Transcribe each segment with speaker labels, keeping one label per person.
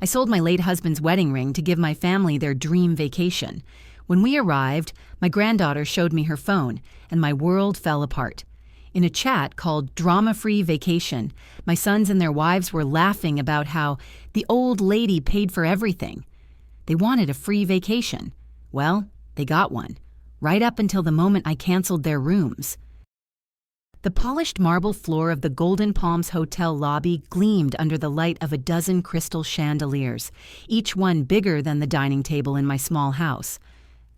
Speaker 1: I sold my late husband's wedding ring to give my family their dream vacation. When we arrived, my granddaughter showed me her phone, and my world fell apart. In a chat called Drama-Free Vacation, my sons and their wives were laughing about how the old lady paid for everything. They wanted a free vacation. Well, they got one, right up until the moment I canceled their rooms. The polished marble floor of the Golden Palms Hotel lobby gleamed under the light of a dozen crystal chandeliers, each one bigger than the dining table in my small house.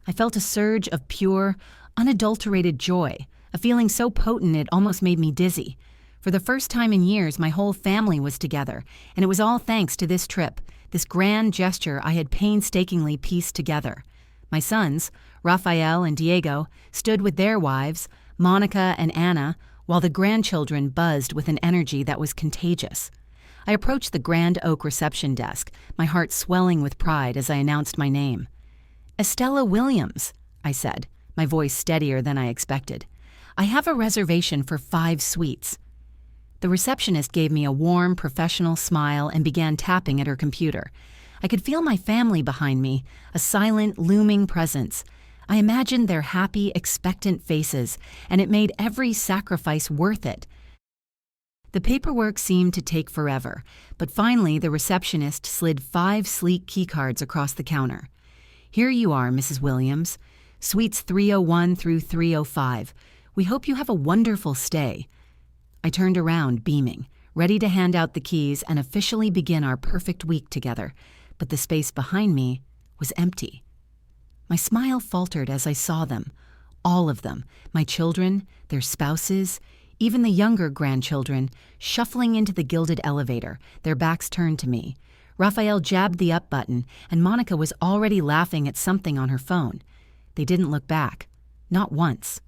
Speaker 1: I felt a surge of pure, unadulterated joy, a feeling so potent it almost made me dizzy. For the first time in years, my whole family was together, and it was all thanks to this trip, this grand gesture I had painstakingly pieced together. My sons, Rafael and Diego, stood with their wives, Monica and Anna, while the grandchildren buzzed with an energy that was contagious. I approached the Grand Oak reception desk, my heart swelling with pride as I announced my name. "Estella Williams," I said, my voice steadier than I expected. "I have a reservation for 5 suites." The receptionist gave me a warm, professional smile and began tapping at her computer. I could feel my family behind me, a silent, looming presence. I imagined their happy, expectant faces, and it made every sacrifice worth it. The paperwork seemed to take forever, but finally the receptionist slid 5 sleek keycards across the counter. "Here you are, Mrs. Williams. Suites 301 through 305. We hope you have a wonderful stay." I turned around, beaming, ready to hand out the keys and officially begin our perfect week together, but the space behind me was empty. My smile faltered as I saw them, all of them, my children, their spouses, even the younger grandchildren, shuffling into the gilded elevator, their backs turned to me. Rafael jabbed the up button, and Monica was already laughing at something on her phone. They didn't look back, not once.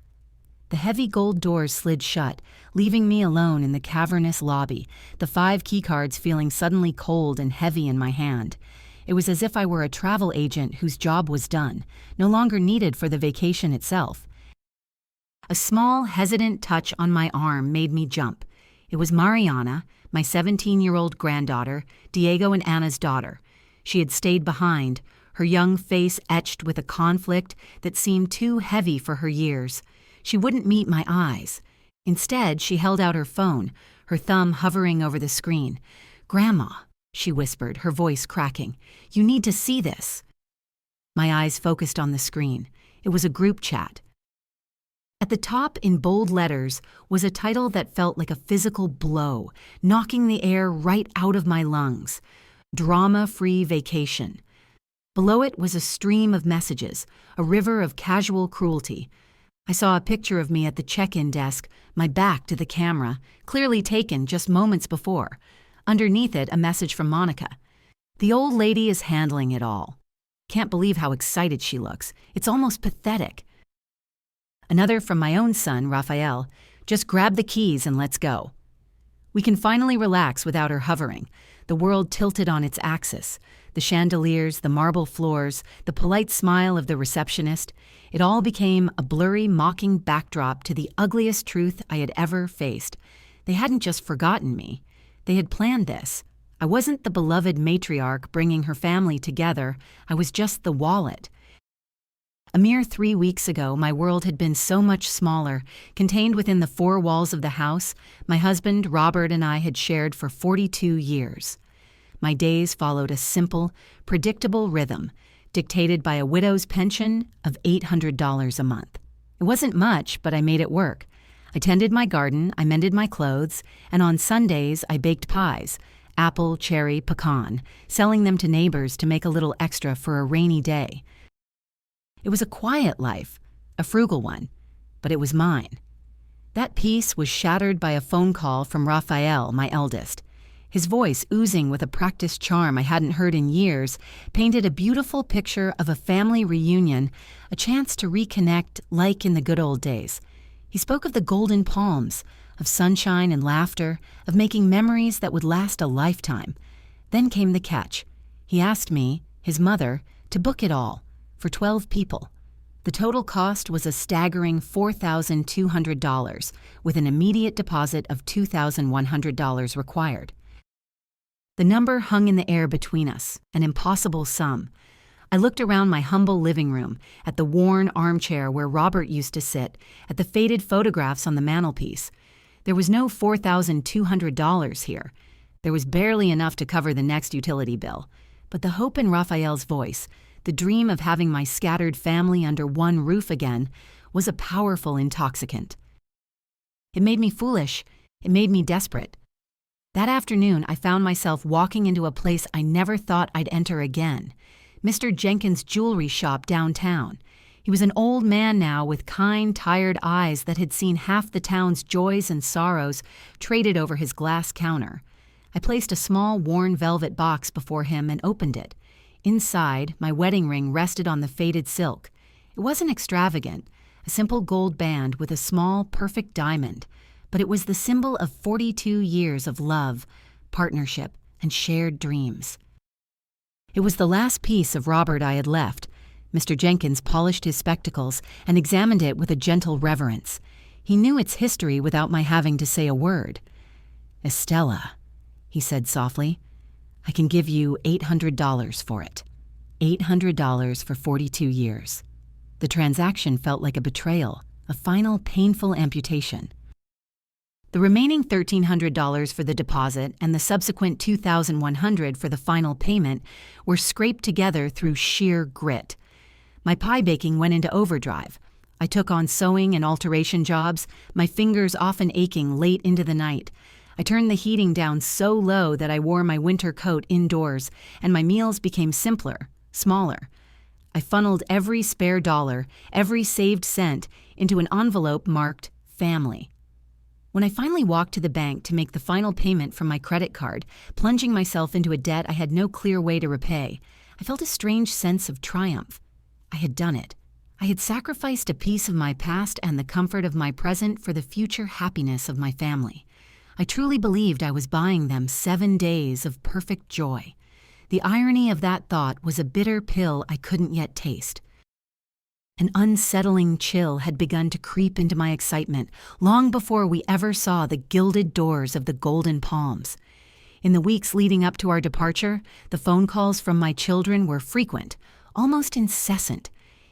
Speaker 1: The heavy gold doors slid shut, leaving me alone in the cavernous lobby, the 5 keycards feeling suddenly cold and heavy in my hand. It was as if I were a travel agent whose job was done, no longer needed for the vacation itself. A small, hesitant touch on my arm made me jump. It was Mariana, my 17-year-old granddaughter, Diego and Anna's daughter. She had stayed behind, her young face etched with a conflict that seemed too heavy for her years. She wouldn't meet my eyes. Instead, she held out her phone, her thumb hovering over the screen. "Grandma," she whispered, her voice cracking, "you need to see this." My eyes focused on the screen. It was a group chat. At the top, in bold letters, was a title that felt like a physical blow, knocking the air right out of my lungs. Drama-Free Vacation. Below it was a stream of messages, a river of casual cruelty. I saw a picture of me at the check-in desk, my back to the camera, clearly taken just moments before. Underneath it, a message from Monica. "The old lady is handling it all. Can't believe how excited she looks. It's almost pathetic." Another from my own son, Rafael. "Just grab the keys and let's go." We can finally relax without her hovering. The world tilted on its axis. The chandeliers, the marble floors, the polite smile of the receptionist. It all became a blurry, mocking backdrop to the ugliest truth I had ever faced. They hadn't just forgotten me. They had planned this. I wasn't the beloved matriarch bringing her family together. I was just the wallet. A mere 3 weeks ago, my world had been so much smaller, contained within the 4 walls of the house my husband, Robert, and I had shared for 42 years. My days followed a simple, predictable rhythm, dictated by a widow's pension of $800 a month. It wasn't much, but I made it work. I tended my garden, I mended my clothes, and on Sundays I baked pies, apple, cherry, pecan, selling them to neighbors to make a little extra for a rainy day. It was a quiet life, a frugal one, but it was mine. That peace was shattered by a phone call from Rafael, my eldest. His voice, oozing with a practiced charm I hadn't heard in years, painted a beautiful picture of a family reunion, a chance to reconnect like in the good old days. He spoke of the Golden Palms, of sunshine and laughter, of making memories that would last a lifetime. Then came the catch. He asked me, his mother, to book it all, for 12 people. The total cost was a staggering $4,200, with an immediate deposit of $2,100 required. The number hung in the air between us, an impossible sum. I looked around my humble living room, at the worn armchair where Robert used to sit, at the faded photographs on the mantelpiece. There was no $4,200 here. There was barely enough to cover the next utility bill. But the hope in Raphael's voice, the dream of having my scattered family under one roof again, was a powerful intoxicant. It made me foolish. It made me desperate. That afternoon, I found myself walking into a place I never thought I'd enter again. Mr. Jenkins' jewelry shop downtown. He was an old man now with kind, tired eyes that had seen half the town's joys and sorrows traded over his glass counter. I placed a small, worn velvet box before him and opened it. Inside, my wedding ring rested on the faded silk. It wasn't extravagant, a simple gold band with a small, perfect diamond, but it was the symbol of 42 years of love, partnership, and shared dreams. It was the last piece of Robert I had left. Mr. Jenkins polished his spectacles and examined it with a gentle reverence. He knew its history without my having to say a word. "Estella," he said softly, "I can give you $800 for it. $800 for 42 years. The transaction felt like a betrayal, a final painful amputation. The remaining $1,300 for the deposit and the subsequent $2,100 for the final payment were scraped together through sheer grit. My pie baking went into overdrive. I took on sewing and alteration jobs, my fingers often aching late into the night. I turned the heating down so low that I wore my winter coat indoors, and my meals became simpler, smaller. I funneled every spare dollar, every saved cent, into an envelope marked family. When I finally walked to the bank to make the final payment from my credit card, plunging myself into a debt I had no clear way to repay, I felt a strange sense of triumph. I had done it. I had sacrificed a piece of my past and the comfort of my present for the future happiness of my family. I truly believed I was buying them 7 days of perfect joy. The irony of that thought was a bitter pill I couldn't yet taste. An unsettling chill had begun to creep into my excitement long before we ever saw the gilded doors of the Golden Palms. In the weeks leading up to our departure, the phone calls from my children were frequent, almost incessant.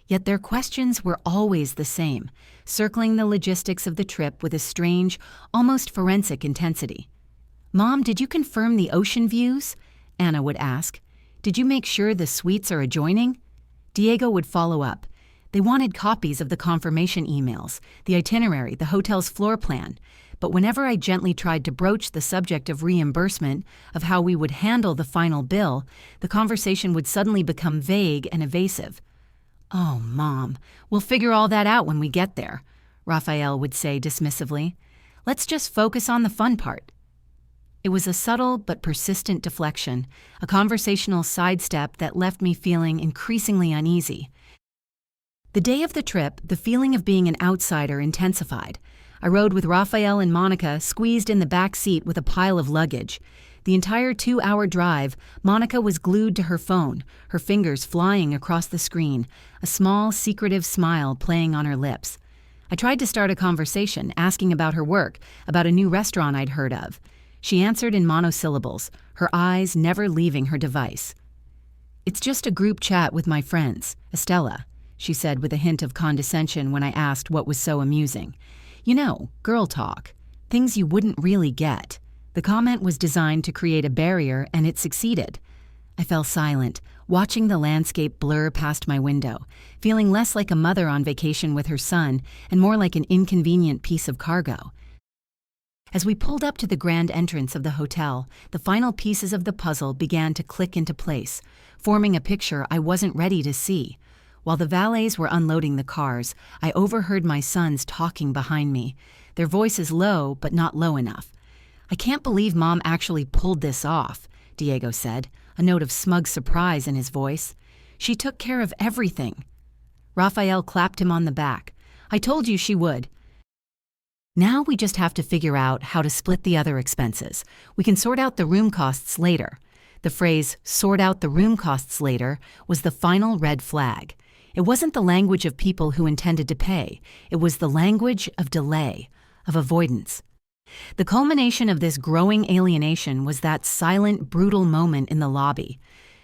Speaker 1: Yet their questions were always the same, circling the logistics of the trip with a strange, almost forensic intensity. "Mom, did you confirm the ocean views?" Anna would ask. "Did you make sure the suites are adjoining?" Diego would follow up. They wanted copies of the confirmation emails, the itinerary, the hotel's floor plan. But whenever I gently tried to broach the subject of reimbursement, of how we would handle the final bill, the conversation would suddenly become vague and evasive. "Oh, Mom, we'll figure all that out when we get there," Raphael would say dismissively. "Let's just focus on the fun part." It was a subtle but persistent deflection, a conversational sidestep that left me feeling increasingly uneasy. The day of the trip, the feeling of being an outsider intensified. I rode with Raphael and Monica squeezed in the back seat with a pile of luggage. The entire 2-hour drive, Monica was glued to her phone, her fingers flying across the screen, a small, secretive smile playing on her lips. I tried to start a conversation, asking about her work, about a new restaurant I'd heard of. She answered in monosyllables, her eyes never leaving her device. "It's just a group chat with my friends, Estella," she said with a hint of condescension when I asked what was so amusing. "You know, girl talk. Things you wouldn't really get." The comment was designed to create a barrier, and it succeeded. I fell silent, watching the landscape blur past my window, feeling less like a mother on vacation with her son and more like an inconvenient piece of cargo. As we pulled up to the grand entrance of the hotel, the final pieces of the puzzle began to click into place, forming a picture I wasn't ready to see. While the valets were unloading the cars, I overheard my sons talking behind me, their voices low but not low enough. "I can't believe Mom actually pulled this off," Diego said, a note of smug surprise in his voice. "She took care of everything." Raphael clapped him on the back. "I told you she would." "Now we just have to figure out how to split the other expenses. We can sort out the room costs later." The phrase, "sort out the room costs later," was the final red flag. It wasn't the language of people who intended to pay. It was the language of delay, of avoidance. The culmination of this growing alienation was that silent, brutal moment in the lobby.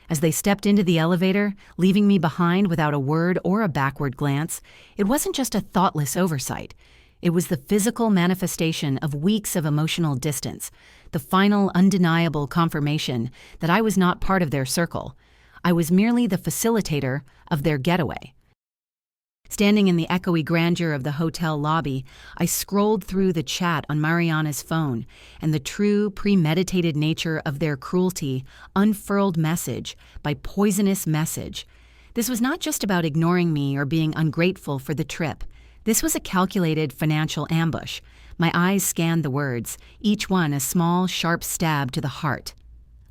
Speaker 1: As they stepped into the elevator, leaving me behind without a word or a backward glance, it wasn't just a thoughtless oversight. It was the physical manifestation of weeks of emotional distance, the final undeniable confirmation that I was not part of their circle. I was merely the facilitator of their getaway. Standing in the echoey grandeur of the hotel lobby, I scrolled through the chat on Mariana's phone, and the true, premeditated nature of their cruelty unfurled message by poisonous message. This was not just about ignoring me or being ungrateful for the trip. This was a calculated financial ambush. My eyes scanned the words, each one a small, sharp stab to the heart.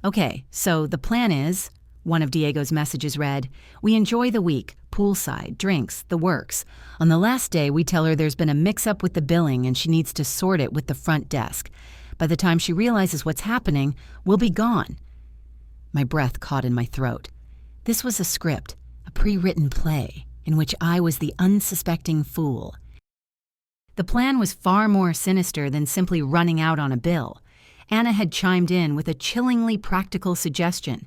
Speaker 1: "Okay, so the plan is," one of Diego's messages read, "we enjoy the week, poolside, drinks, the works. On the last day, we tell her there's been a mix-up with the billing and she needs to sort it with the front desk. By the time she realizes what's happening, we'll be gone." My breath caught in my throat. This was a script, a pre-written play, in which I was the unsuspecting fool. The plan was far more sinister than simply running out on a bill. Anna had chimed in with a chillingly practical suggestion.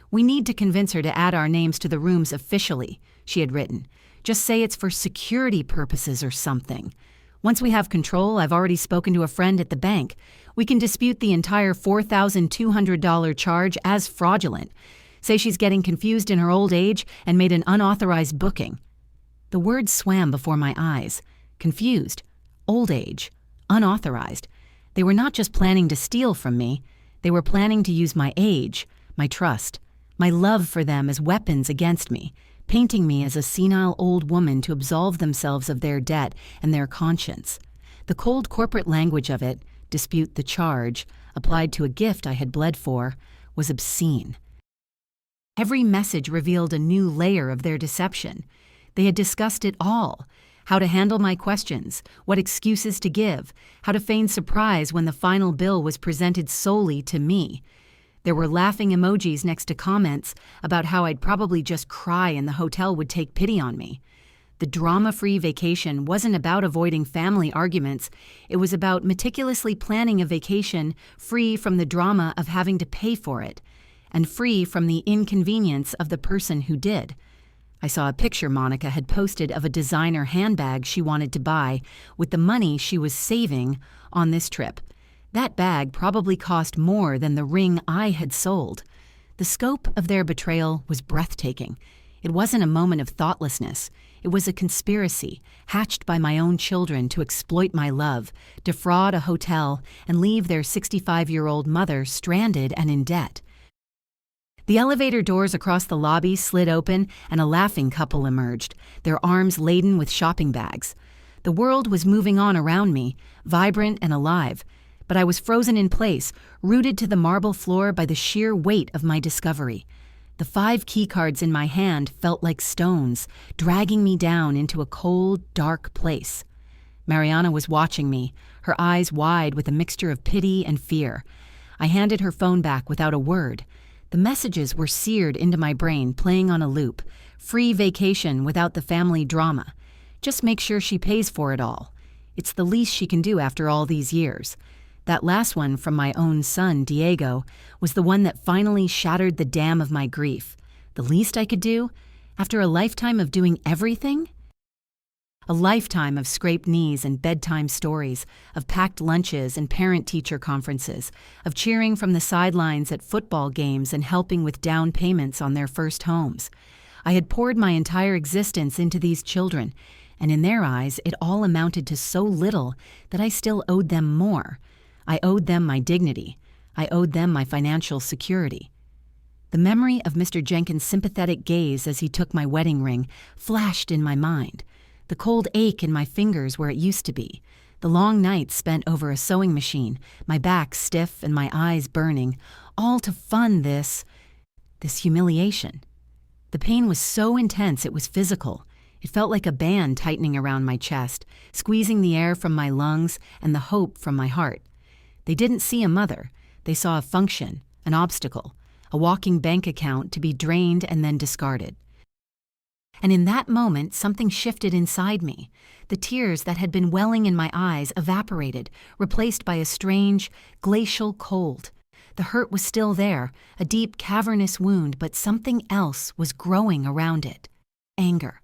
Speaker 1: "We need to convince her to add our names to the rooms officially," she had written. "Just say it's for security purposes or something. Once we have control, I've already spoken to a friend at the bank. We can dispute the entire $4,200 charge as fraudulent. Say she's getting confused in her old age and made an unauthorized booking." The words swam before my eyes. Confused, old age, unauthorized. They were not just planning to steal from me. They were planning to use my age, my trust, my love for them as weapons against me, painting me as a senile old woman to absolve themselves of their debt and their conscience. The cold corporate language of it, dispute the charge, applied to a gift I had bled for, was obscene. Every message revealed a new layer of their deception. They had discussed it all: how to handle my questions, what excuses to give, how to feign surprise when the final bill was presented solely to me. There were laughing emojis next to comments about how I'd probably just cry and the hotel would take pity on me. The drama-free vacation wasn't about avoiding family arguments. It was about meticulously planning a vacation free from the drama of having to pay for it, and free from the inconvenience of the person who did. I saw a picture Monica had posted of a designer handbag she wanted to buy with the money she was saving on this trip. That bag probably cost more than the ring I had sold. The scope of their betrayal was breathtaking. It wasn't a moment of thoughtlessness. It was a conspiracy, hatched by my own children to exploit my love, defraud a hotel, and leave their 65-year-old mother stranded and in debt. The elevator doors across the lobby slid open and a laughing couple emerged, their arms laden with shopping bags. The world was moving on around me, vibrant and alive, but I was frozen in place, rooted to the marble floor by the sheer weight of my discovery. The 5 keycards in my hand felt like stones, dragging me down into a cold, dark place. Mariana was watching me, her eyes wide with a mixture of pity and fear. I handed her phone back without a word. The messages were seared into my brain, playing on a loop. Free vacation without the family drama. Just make sure she pays for it all. It's the least she can do after all these years. That last one from my own son, Diego, was the one that finally shattered the dam of my grief. The least I could do? After a lifetime of doing everything? A lifetime of scraped knees and bedtime stories, of packed lunches and parent-teacher conferences, of cheering from the sidelines at football games and helping with down payments on their first homes. I had poured my entire existence into these children, and in their eyes it all amounted to so little that I still owed them more. I owed them my dignity. I owed them my financial security. The memory of Mr. Jenkins' sympathetic gaze as he took my wedding ring flashed in my mind. The cold ache in my fingers where it used to be. The long nights spent over a sewing machine, my back stiff and my eyes burning, all to fund this humiliation. The pain was so intense it was physical. It felt like a band tightening around my chest, squeezing the air from my lungs and the hope from my heart. They didn't see a mother. They saw a function, an obstacle, a walking bank account to be drained and then discarded. And in that moment, something shifted inside me. The tears that had been welling in my eyes evaporated, replaced by a strange, glacial cold. The hurt was still there, a deep, cavernous wound, but something else was growing around it. Anger.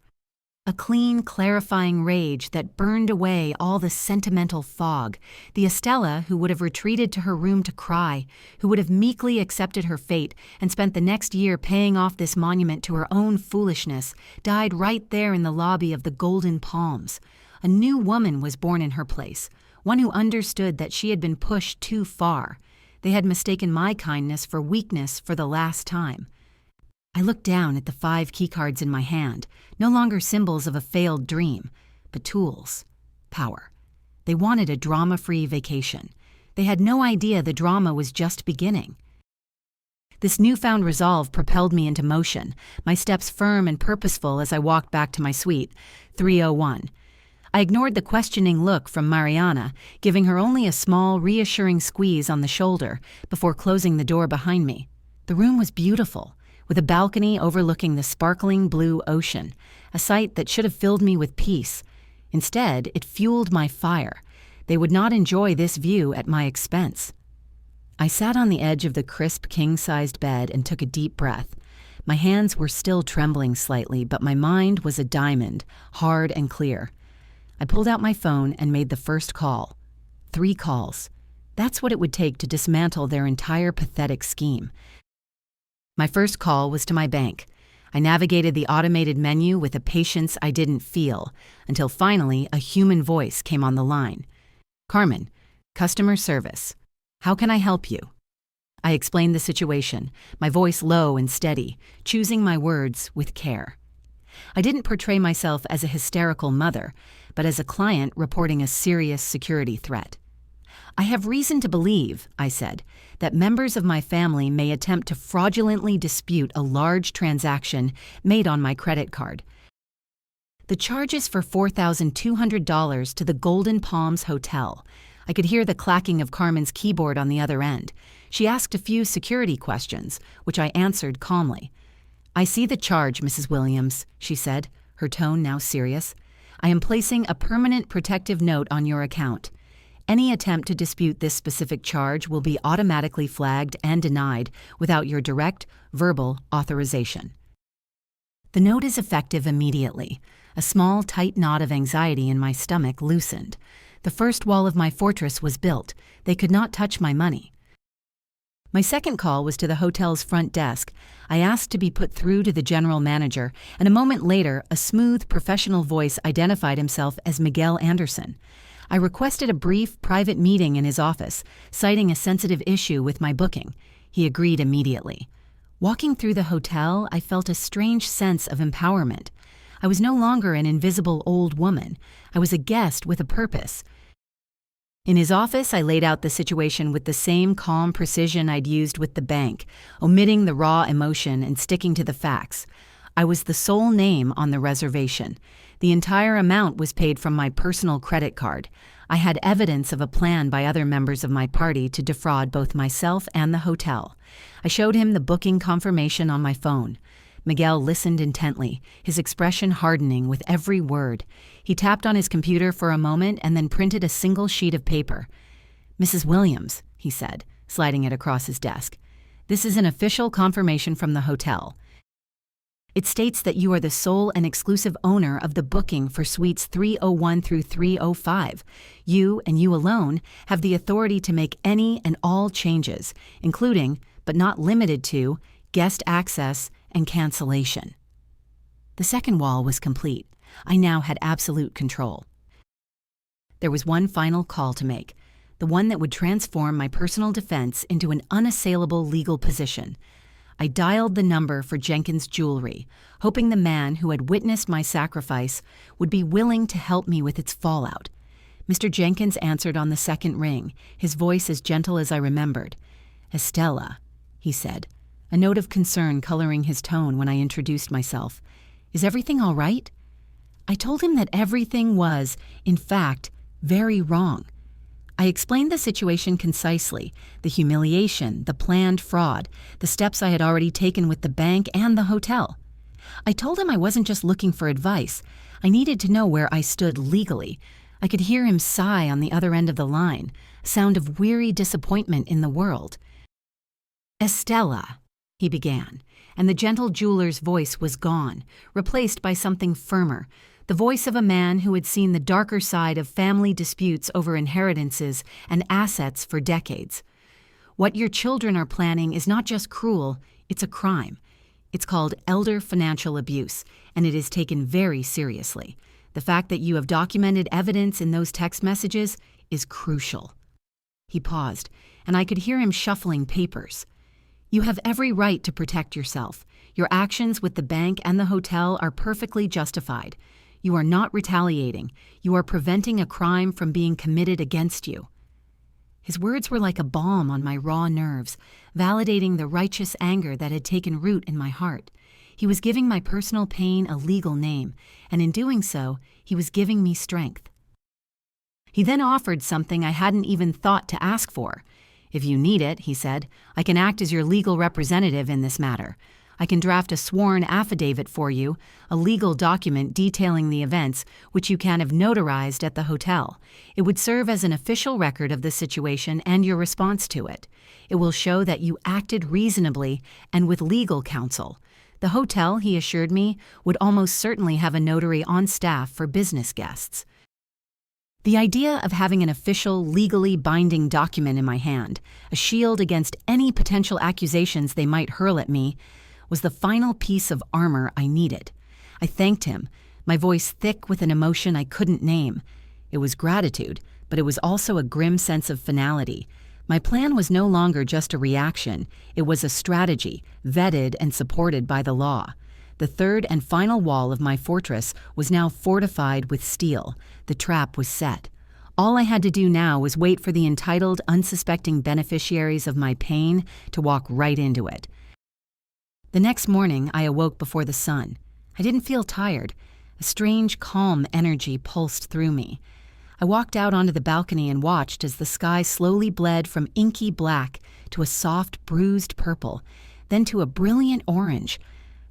Speaker 1: A clean, clarifying rage that burned away all the sentimental fog. The Estella who would have retreated to her room to cry, who would have meekly accepted her fate and spent the next year paying off this monument to her own foolishness, died right there in the lobby of the Golden Palms. A new woman was born in her place, one who understood that she had been pushed too far. They had mistaken my kindness for weakness for the last time. I looked down at the 5 keycards in my hand, no longer symbols of a failed dream, but tools, power. They wanted a drama-free vacation. They had no idea the drama was just beginning. This newfound resolve propelled me into motion, my steps firm and purposeful as I walked back to my suite, 301. I ignored the questioning look from Mariana, giving her only a small, reassuring squeeze on the shoulder before closing the door behind me. The room was beautiful, with a balcony overlooking the sparkling blue ocean, a sight that should have filled me with peace. Instead, it fueled my fire. They would not enjoy this view at my expense. I sat on the edge of the crisp, king-sized bed and took a deep breath. My hands were still trembling slightly, but my mind was a diamond, hard and clear. I pulled out my phone and made the first call. 3 calls. That's what it would take to dismantle their entire pathetic scheme. My first call was to my bank. I navigated the automated menu with a patience I didn't feel, until finally a human voice came on the line. "Carmen, customer service. How can I help you?" I explained the situation, my voice low and steady, choosing my words with care. I didn't portray myself as a hysterical mother, but as a client reporting a serious security threat. "I have reason to believe," I said, "that members of my family may attempt to fraudulently dispute a large transaction made on my credit card. The charge is for $4,200 to the Golden Palms Hotel." I could hear the clacking of Carmen's keyboard on the other end. She asked a few security questions, which I answered calmly. "I see the charge, Mrs. Williams," she said, her tone now serious. "I am placing a permanent protective note on your account. Any attempt to dispute this specific charge will be automatically flagged and denied without your direct, verbal authorization." The note is effective immediately. A small, tight knot of anxiety in my stomach loosened. The first wall of my fortress was built. They could not touch my money. My second call was to the hotel's front desk. I asked to be put through to the general manager, and a moment later, a smooth, professional voice identified himself as Miguel Anderson. I requested a brief, private meeting in his office, citing a sensitive issue with my booking. He agreed immediately. Walking through the hotel, I felt a strange sense of empowerment. I was no longer an invisible old woman. I was a guest with a purpose. In his office, I laid out the situation with the same calm precision I'd used with the bank, omitting the raw emotion and sticking to the facts. I was the sole name on the reservation. The entire amount was paid from my personal credit card. I had evidence of a plan by other members of my party to defraud both myself and the hotel. I showed him the booking confirmation on my phone. Miguel listened intently, his expression hardening with every word. He tapped on his computer for a moment and then printed a single sheet of paper. "Mrs. Williams," he said, sliding it across his desk. "This is an official confirmation from the hotel. It states that you are the sole and exclusive owner of the booking for suites 301 through 305. You, and you alone, have the authority to make any and all changes, including, but not limited to, guest access and cancellation." The second wall was complete. I now had absolute control. There was one final call to make, the one that would transform my personal defense into an unassailable legal position. I dialed the number for Jenkins Jewelry, hoping the man who had witnessed my sacrifice would be willing to help me with its fallout. Mr. Jenkins answered on the second ring, his voice as gentle as I remembered. "Estella," he said, a note of concern coloring his tone when I introduced myself. "Is everything all right?" I told him that everything was, in fact, very wrong. I explained the situation concisely, the humiliation, the planned fraud, the steps I had already taken with the bank and the hotel. I told him I wasn't just looking for advice. I needed to know where I stood legally. I could hear him sigh on the other end of the line, a sound of weary disappointment in the world. "Estella," he began, and the gentle jeweler's voice was gone, replaced by something firmer, the voice of a man who had seen the darker side of family disputes over inheritances and assets for decades. "What your children are planning is not just cruel, it's a crime. It's called elder financial abuse, and it is taken very seriously. The fact that you have documented evidence in those text messages is crucial." He paused, and I could hear him shuffling papers. "You have every right to protect yourself. Your actions with the bank and the hotel are perfectly justified. You are not retaliating. You are preventing a crime from being committed against you." His words were like a balm on my raw nerves, validating the righteous anger that had taken root in my heart. He was giving my personal pain a legal name, and in doing so, he was giving me strength. He then offered something I hadn't even thought to ask for. "If you need it," he said, "I can act as your legal representative in this matter. I can draft a sworn affidavit for you, a legal document detailing the events, which you can have notarized at the hotel. It would serve as an official record of the situation and your response to it. It will show that you acted reasonably and with legal counsel. The hotel," he assured me, "would almost certainly have a notary on staff for business guests." The idea of having an official, legally binding document in my hand, a shield against any potential accusations they might hurl at me, was the final piece of armor I needed. I thanked him, my voice thick with an emotion I couldn't name. It was gratitude, but it was also a grim sense of finality. My plan was no longer just a reaction, it was a strategy, vetted and supported by the law. The third and final wall of my fortress was now fortified with steel. The trap was set. All I had to do now was wait for the entitled, unsuspecting beneficiaries of my pain to walk right into it. The next morning, I awoke before the sun. I didn't feel tired. A strange, calm energy pulsed through me. I walked out onto the balcony and watched as the sky slowly bled from inky black to a soft, bruised purple, then to a brilliant orange.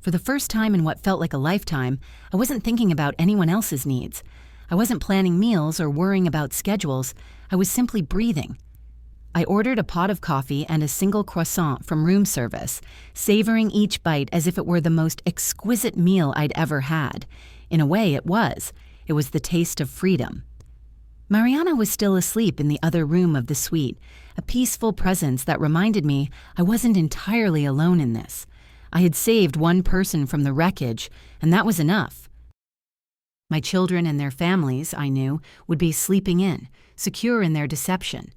Speaker 1: For the first time in what felt like a lifetime, I wasn't thinking about anyone else's needs. I wasn't planning meals or worrying about schedules. I was simply breathing. I ordered a pot of coffee and a single croissant from room service, savoring each bite as if it were the most exquisite meal I'd ever had. In a way, it was. It was the taste of freedom. Mariana was still asleep in the other room of the suite, a peaceful presence that reminded me I wasn't entirely alone in this. I had saved one person from the wreckage, and that was enough. My children and their families, I knew, would be sleeping in, secure in their deception.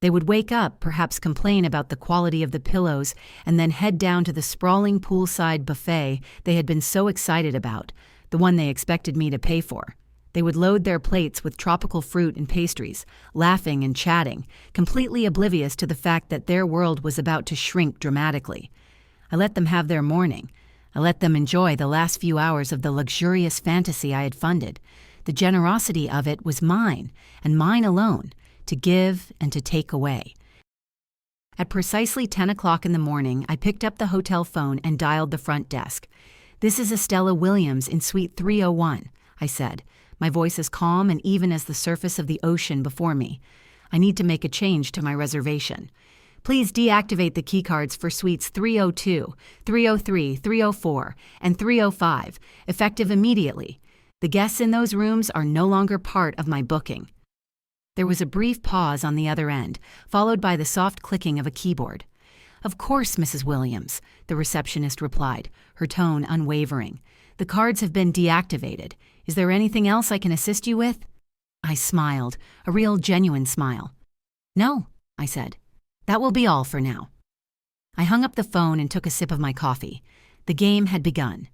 Speaker 1: They would wake up, perhaps complain about the quality of the pillows, and then head down to the sprawling poolside buffet they had been so excited about, the one they expected me to pay for. They would load their plates with tropical fruit and pastries, laughing and chatting, completely oblivious to the fact that their world was about to shrink dramatically. I let them have their morning. I let them enjoy the last few hours of the luxurious fantasy I had funded. The generosity of it was mine, and mine alone, to give and to take away. At precisely 10 o'clock in the morning, I picked up the hotel phone and dialed the front desk. "This is Estella Williams in Suite 301, I said, my voice as calm and even as the surface of the ocean before me. "I need to make a change to my reservation. Please deactivate the keycards for Suites 302, 303, 304, and 305, effective immediately. The guests in those rooms are no longer part of my booking." There was a brief pause on the other end, followed by the soft clicking of a keyboard. "Of course, Mrs. Williams," the receptionist replied, her tone unwavering. "The cards have been deactivated. Is there anything else I can assist you with?" I smiled, a real genuine smile. "No," I said. "That will be all for now." I hung up the phone and took a sip of my coffee. The game had begun.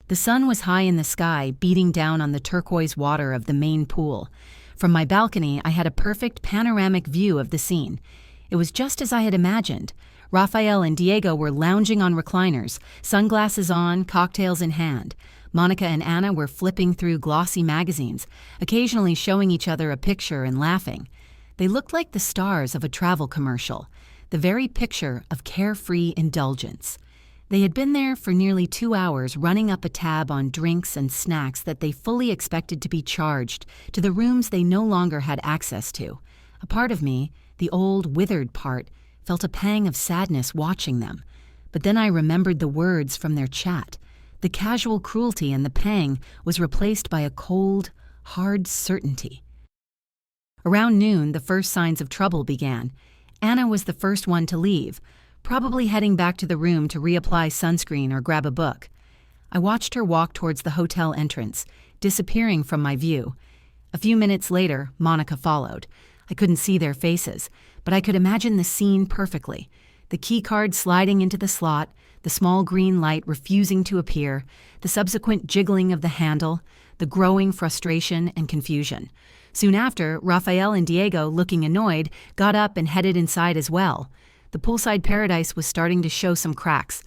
Speaker 1: The sun was high in the sky, beating down on the turquoise water of the main pool. From my balcony, I had a perfect panoramic view of the scene. It was just as I had imagined. Rafael and Diego were lounging on recliners, sunglasses on, cocktails in hand. Monica and Anna were flipping through glossy magazines, occasionally showing each other a picture and laughing. They looked like the stars of a travel commercial, the very picture of carefree indulgence. They had been there for nearly 2 hours, running up a tab on drinks and snacks that they fully expected to be charged to the rooms they no longer had access to. A part of me, the old, withered part, felt a pang of sadness watching them. But then I remembered the words from their chat. The casual cruelty and the pang was replaced by a cold, hard certainty. Around noon, the first signs of trouble began. Anna was the first one to leave, probably heading back to the room to reapply sunscreen or grab a book. I watched her walk towards the hotel entrance, disappearing from my view. A few minutes later, Monica followed. I couldn't see their faces, but I could imagine the scene perfectly. The keycard sliding into the slot, the small green light refusing to appear, the subsequent jiggling of the handle, the growing frustration and confusion. Soon after, Rafael and Diego, looking annoyed, got up and headed inside as well. The poolside paradise was starting to show some cracks.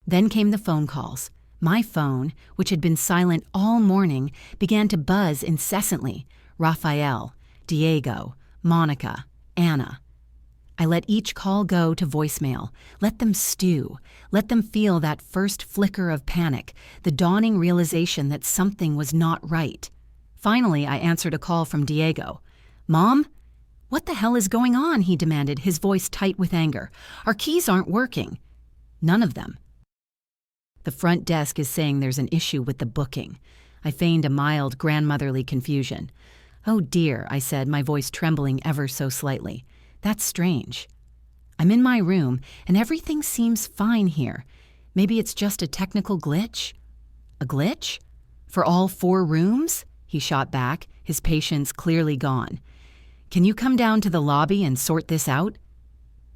Speaker 1: Then came the phone calls. My phone, which had been silent all morning, began to buzz incessantly. Rafael, Diego, Monica, Anna. I let each call go to voicemail. Let them stew. Let them feel that first flicker of panic, the dawning realization that something was not right. Finally, I answered a call from Diego. "Mom? What the hell is going on?" he demanded, his voice tight with anger. "Our keys aren't working." "None of them." "The front desk is saying there's an issue with the booking." I feigned a mild grandmotherly confusion. "Oh dear," I said, my voice trembling ever so slightly. "That's strange. I'm in my room, and everything seems fine here. Maybe it's just a technical glitch?" "A glitch? For all 4 rooms?" he shot back, his patience clearly gone. "Can you come down to the lobby and sort this out?"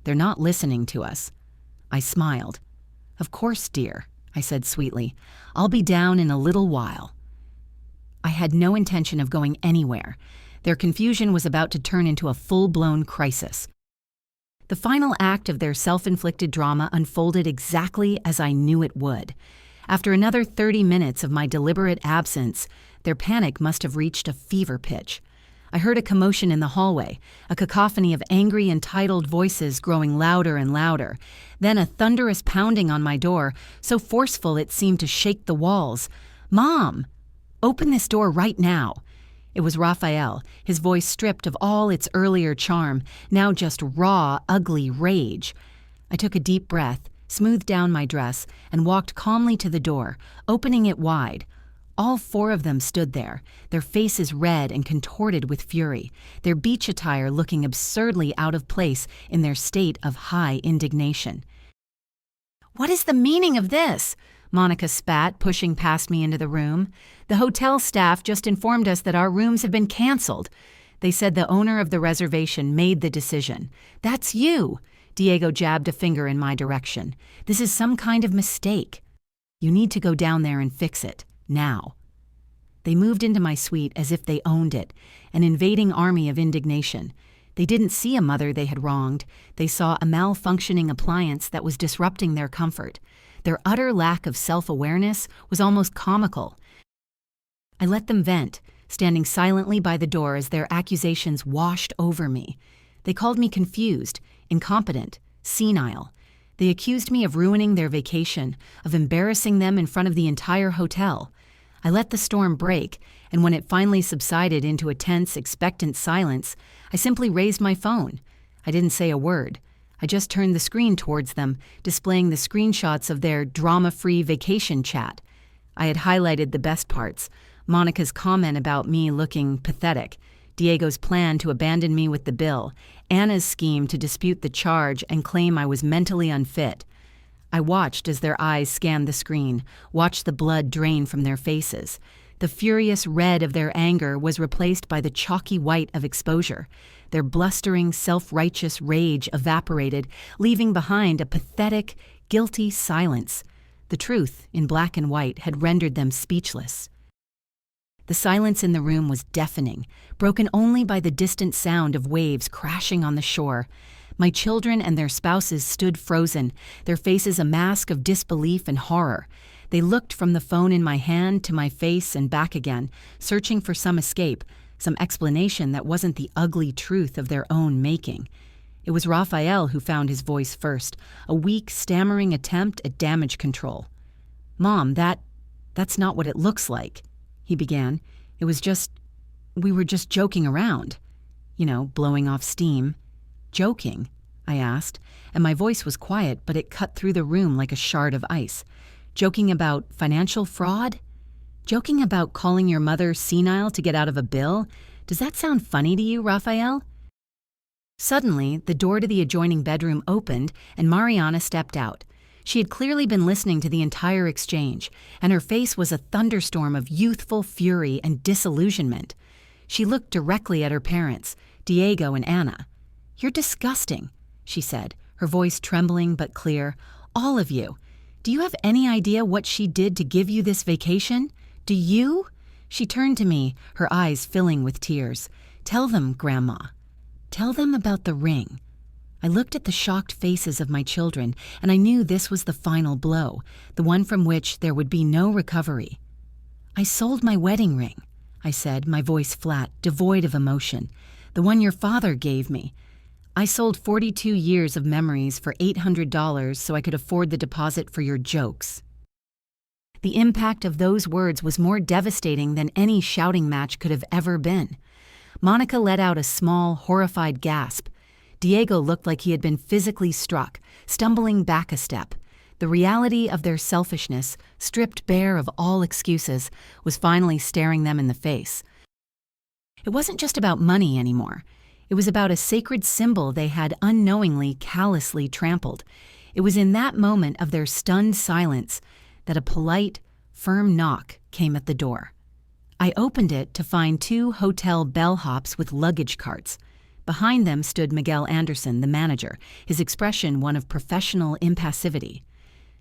Speaker 1: "They're not listening to us." I smiled. "Of course, dear," I said sweetly. "I'll be down in a little while." I had no intention of going anywhere. Their confusion was about to turn into a full-blown crisis. The final act of their self-inflicted drama unfolded exactly as I knew it would. After another 30 minutes of my deliberate absence, their panic must have reached a fever pitch. I heard a commotion in the hallway, a cacophony of angry, entitled voices growing louder and louder. Then a thunderous pounding on my door, so forceful it seemed to shake the walls. "Mom! Open this door right now." It was Rafael, his voice stripped of all its earlier charm, now just raw, ugly rage. I took a deep breath, smoothed down my dress, and walked calmly to the door, opening it wide. All 4 of them stood there, their faces red and contorted with fury, their beach attire looking absurdly out of place in their state of high indignation. "What is the meaning of this?" Monica spat, pushing past me into the room. "The hotel staff just informed us that our rooms have been canceled. They said the owner of the reservation made the decision. That's you." Diego jabbed a finger in my direction. "This is some kind of mistake. You need to go down there and fix it. Now." They moved into my suite as if they owned it, an invading army of indignation. They didn't see a mother they had wronged. They saw a malfunctioning appliance that was disrupting their comfort. Their utter lack of self-awareness was almost comical. I let them vent, standing silently by the door as their accusations washed over me. They called me confused, incompetent, senile. They accused me of ruining their vacation, of embarrassing them in front of the entire hotel. I let the storm break, and when it finally subsided into a tense, expectant silence, I simply raised my phone. I didn't say a word. I just turned the screen towards them, displaying the screenshots of their drama-free vacation chat. I had highlighted the best parts: Monica's comment about me looking pathetic, Diego's plan to abandon me with the bill, Anna's scheme to dispute the charge and claim I was mentally unfit. I watched as their eyes scanned the screen, watched the blood drain from their faces. The furious red of their anger was replaced by the chalky white of exposure. Their blustering, self-righteous rage evaporated, leaving behind a pathetic, guilty silence. The truth, in black and white, had rendered them speechless. The silence in the room was deafening, broken only by the distant sound of waves crashing on the shore. My children and their spouses stood frozen, their faces a mask of disbelief and horror. They looked from the phone in my hand to my face and back again, searching for some escape, some explanation that wasn't the ugly truth of their own making. It was Raphael who found his voice first, a weak, stammering attempt at damage control. "Mom, that's not what it looks like," he began. We were just joking around. Blowing off steam." "Joking?" I asked, and my voice was quiet, but it cut through the room like a shard of ice. "Joking about financial fraud? Joking about calling your mother senile to get out of a bill? Does that sound funny to you, Raphael?" Suddenly, the door to the adjoining bedroom opened and Mariana stepped out. She had clearly been listening to the entire exchange, and her face was a thunderstorm of youthful fury and disillusionment. She looked directly at her parents, Diego and Anna. "You're disgusting," she said, her voice trembling but clear. "All of you. Do you have any idea what she did to give you this vacation? Do you?" She turned to me, her eyes filling with tears. "Tell them, Grandma. Tell them about the ring." I looked at the shocked faces of my children, and I knew this was the final blow, the one from which there would be no recovery. "I sold my wedding ring," I said, my voice flat, devoid of emotion. "The one your father gave me. I sold 42 years of memories for $800 so I could afford the deposit for your jokes." The impact of those words was more devastating than any shouting match could have ever been. Monica let out a small, horrified gasp. Diego looked like he had been physically struck, stumbling back a step. The reality of their selfishness, stripped bare of all excuses, was finally staring them in the face. It wasn't just about money anymore. It was about a sacred symbol they had unknowingly, callously trampled. It was in that moment of their stunned silence that a polite, firm knock came at the door. I opened it to find 2 hotel bellhops with luggage carts. Behind them stood Miguel Anderson, the manager, his expression one of professional impassivity.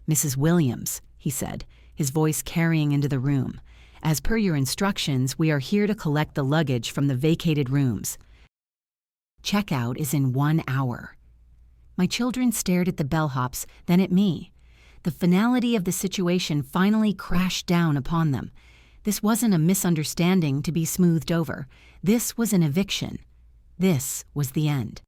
Speaker 1: "Mrs. Williams," he said, his voice carrying into the room. "As per your instructions, we are here to collect the luggage from the vacated rooms. Checkout is in 1 hour." My children stared at the bellhops, then at me. The finality of the situation finally crashed down upon them. This wasn't a misunderstanding to be smoothed over. This was an eviction. This was the end.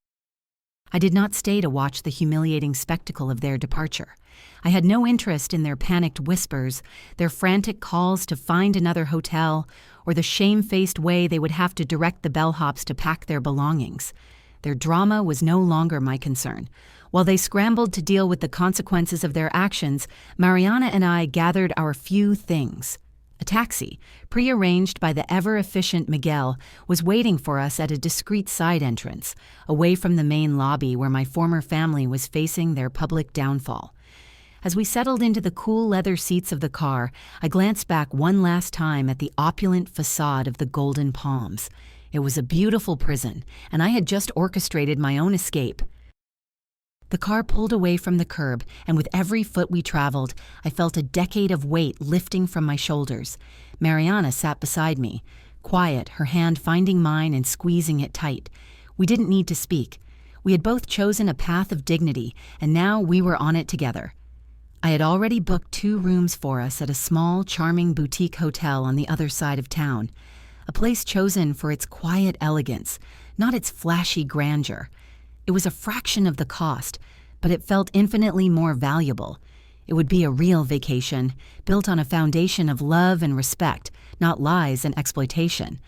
Speaker 1: I did not stay to watch the humiliating spectacle of their departure. I had no interest in their panicked whispers, their frantic calls to find another hotel, or the shame-faced way they would have to direct the bellhops to pack their belongings. Their drama was no longer my concern. While they scrambled to deal with the consequences of their actions, Mariana and I gathered our few things. A taxi, prearranged by the ever-efficient Miguel, was waiting for us at a discreet side entrance, away from the main lobby where my former family was facing their public downfall. As we settled into the cool leather seats of the car, I glanced back one last time at the opulent facade of the Golden Palms. It was a beautiful prison, and I had just orchestrated my own escape. The car pulled away from the curb, and with every foot we traveled, I felt a decade of weight lifting from my shoulders. Mariana sat beside me, quiet, her hand finding mine and squeezing it tight. We didn't need to speak. We had both chosen a path of dignity, and now we were on it together. I had already booked 2 rooms for us at a small, charming boutique hotel on the other side of town, a place chosen for its quiet elegance, not its flashy grandeur. It was a fraction of the cost, but it felt infinitely more valuable. It would be a real vacation, built on a foundation of love and respect, not lies and exploitation.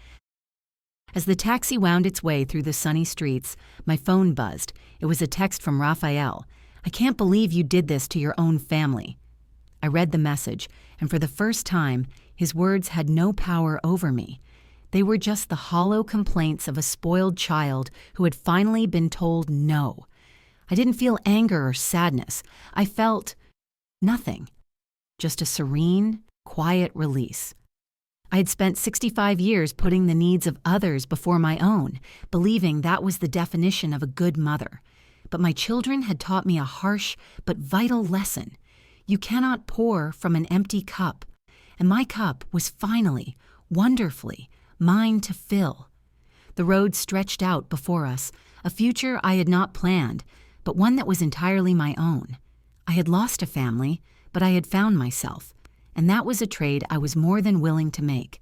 Speaker 1: As the taxi wound its way through the sunny streets, my phone buzzed. It was a text from Raphael. "I can't believe you did this to your own family." I read the message, and for the first time, his words had no power over me. They were just the hollow complaints of a spoiled child who had finally been told no. I didn't feel anger or sadness. I felt nothing. Just a serene, quiet release. I had spent 65 years putting the needs of others before my own, believing that was the definition of a good mother. But my children had taught me a harsh but vital lesson. You cannot pour from an empty cup. And my cup was finally, wonderfully, mine to fill. The road stretched out before us, a future I had not planned, but one that was entirely my own. I had lost a family, but I had found myself, and that was a trade I was more than willing to make.